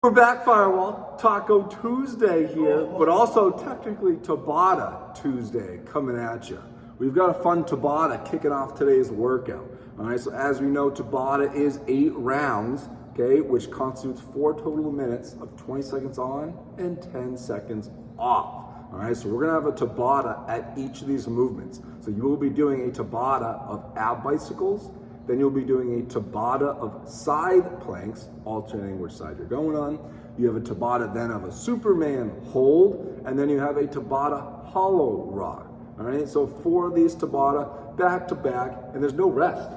We're back, Firewall. Taco Tuesday here, but also technically Tabata Tuesday coming at you. We've got a fun Tabata kicking off today's workout. All right, so as we know, Tabata is 8 rounds, okay, which constitutes 4 total minutes of 20 seconds on and 10 seconds off. All right, so we're gonna have a Tabata at each of these movements. So you will be doing a Tabata of ab bicycles, then you'll be doing a Tabata of side planks, alternating which side you're going on. You have a Tabata then of a Superman hold, and then you have a Tabata hollow rock. All right, so 4 of these Tabata back to back, and there's no rest.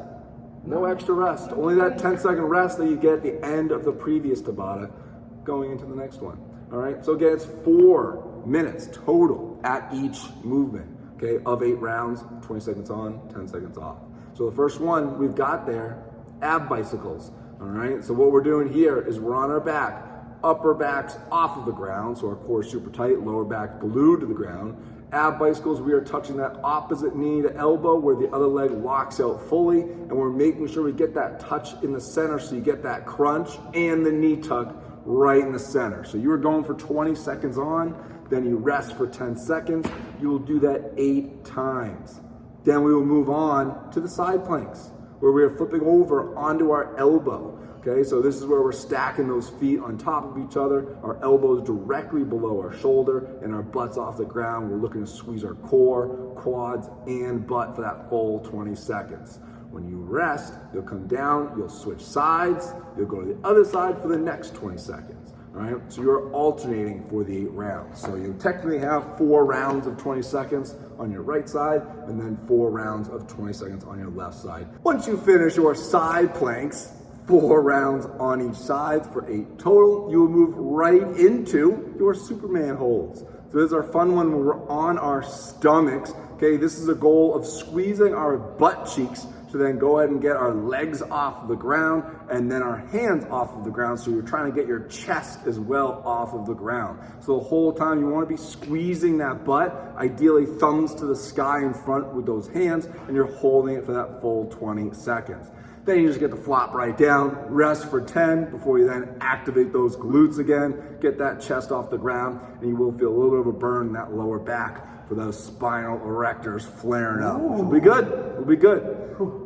No extra rest. Only that 10-second rest that you get at the end of the previous Tabata going into the next one. All right, so again, it's 4 minutes total at each movement, okay, of 8 rounds, 20 seconds on, 10 seconds off. So the first one we've got there, ab bicycles, all right? So what we're doing here is we're on our back, upper back's off of the ground, so our core is super tight, lower back glued to the ground. Ab bicycles, we are touching that opposite knee to elbow where the other leg locks out fully, and we're making sure we get that touch in the center so you get that crunch and the knee tuck right in the center. So you were going for 20 seconds on, then you rest for 10 seconds. You will do that 8 times. Then we will move on to the side planks where we are flipping over onto our elbow. Okay, so this is where we're stacking those feet on top of each other, our elbows directly below our shoulder and our butts off the ground. We're looking to squeeze our core, quads, and butt for that full 20 seconds. When you rest, you'll come down, you'll switch sides, you'll go to the other side for the next 20 seconds. All right, so you're alternating for the 8 rounds. So you technically have 4 rounds of 20 seconds on your right side and then 4 rounds of 20 seconds on your left side. Once you finish your side planks, 4 rounds on each side for 8 total, you will move right into your Superman holds. So this is our fun one where we're on our stomachs. Okay, this is a goal of squeezing our butt cheeks to then go ahead and get our legs off of the ground and then our hands off of the ground. So you're trying to get your chest as well off of the ground. So the whole time you want to be squeezing that butt, ideally thumbs to the sky in front with those hands, and you're holding it for that full 20 seconds. Then you just get to flop right down, rest for 10 before you then activate those glutes again, get that chest off the ground, and you will feel a little bit of a burn in that lower back for those spinal erectors flaring up. It'll be good, it'll be good.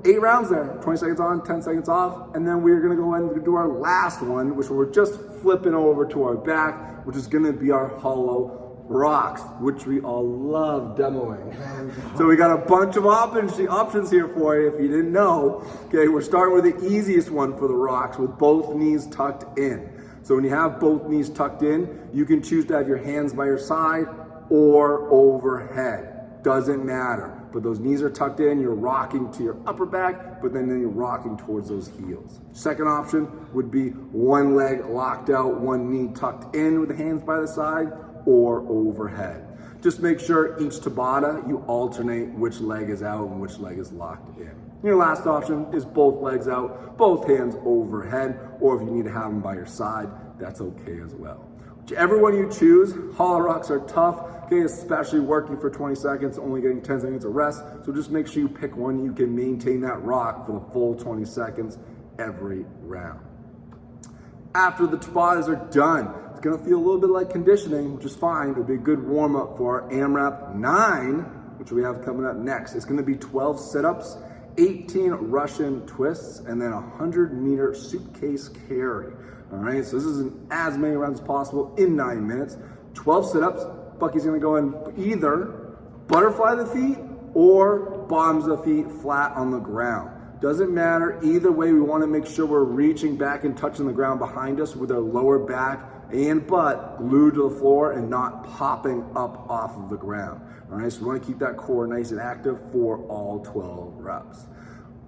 8 rounds there, 20 seconds on, 10 seconds off, and then we're gonna go ahead and do our last one, which we're just flipping over to our back, which is gonna be our hollow rocks, which we all love demoing. So we got a bunch of options here for you if you didn't know. Okay, we're starting with the easiest one for the rocks with both knees tucked in. So when you have both knees tucked in, you can choose to have your hands by your side or overhead. Doesn't matter. But those knees are tucked in, you're rocking to your upper back, but then you're rocking towards those heels. Second option would be one leg locked out, one knee tucked in with the hands by the side, or overhead. Just make sure each Tabata you alternate which leg is out and which leg is locked in. Your last option is both legs out, both hands overhead, or if you need to have them by your side, that's okay as well. Whichever one you choose, hollow rocks are tough, okay, especially working for 20 seconds, only getting 10 seconds of rest. So just make sure you pick one you can maintain that rock for the full 20 seconds every round. After the Tabatas are done, it's gonna feel a little bit like conditioning, which is fine. It'll be a good warm up for our AMRAP 9, which we have coming up next. It's gonna be 12 sit-ups, 18 Russian twists, and then a 100-meter suitcase carry. All right, so this is as many rounds as possible in 9 minutes. 12 sit-ups. Bucky's gonna go and either butterfly the feet or bottoms the feet flat on the ground. Doesn't matter, either way, we wanna make sure we're reaching back and touching the ground behind us with our lower back and butt glued to the floor and not popping up off of the ground. All right, so we wanna keep that core nice and active for all 12 reps.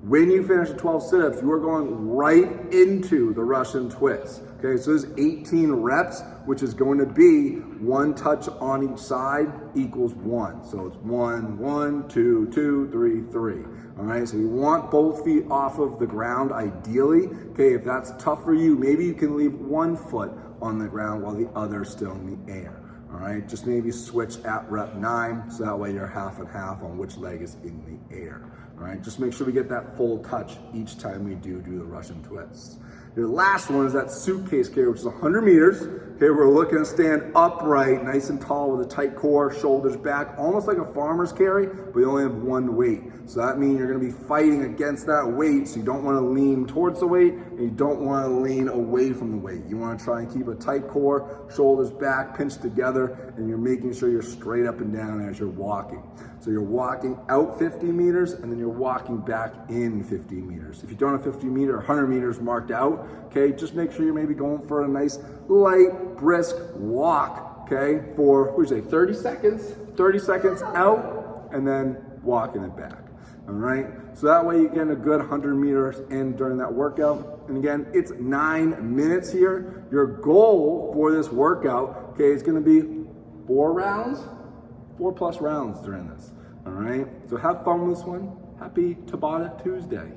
When you finish the 12 sit-ups, you are going right into the Russian twist. Okay, so there's 18 reps, which is going to be 1 touch on each side equals 1. So it's 1, 1, 2, 2, 3, 3. All right, so you want both feet off of the ground ideally. Okay, if that's tough for you, maybe you can leave 1 foot on the ground while the other is still in the air. All right, just maybe switch at rep 9, so that way you're half and half on which leg is in the air. All right, just make sure we get that full touch each time we do the Russian twists. Your last one is that suitcase carry, which is 100 meters. Okay, we're looking to stand upright, nice and tall with a tight core, shoulders back, almost like a farmer's carry, but you only have one weight. So that means you're gonna be fighting against that weight, so you don't wanna lean towards the weight, and you don't wanna lean away from the weight. You wanna try and keep a tight core, shoulders back, pinched together, and you're making sure you're straight up and down as you're walking. So you're walking out 50 meters, and then you're walking back in 50 meters. If you don't have 50 meter or 100 meters marked out, okay, just make sure you're maybe going for a nice, light, brisk walk, okay, for, what do you say, 30 seconds? 30 seconds out, and then walking it back. All right, so that way you get a good 100 meters in during that workout. And again, it's 9 minutes here. Your goal for this workout, okay, is gonna be 4 rounds, 4+ rounds during this. All right, so have fun with this one. Happy Tabata Tuesday.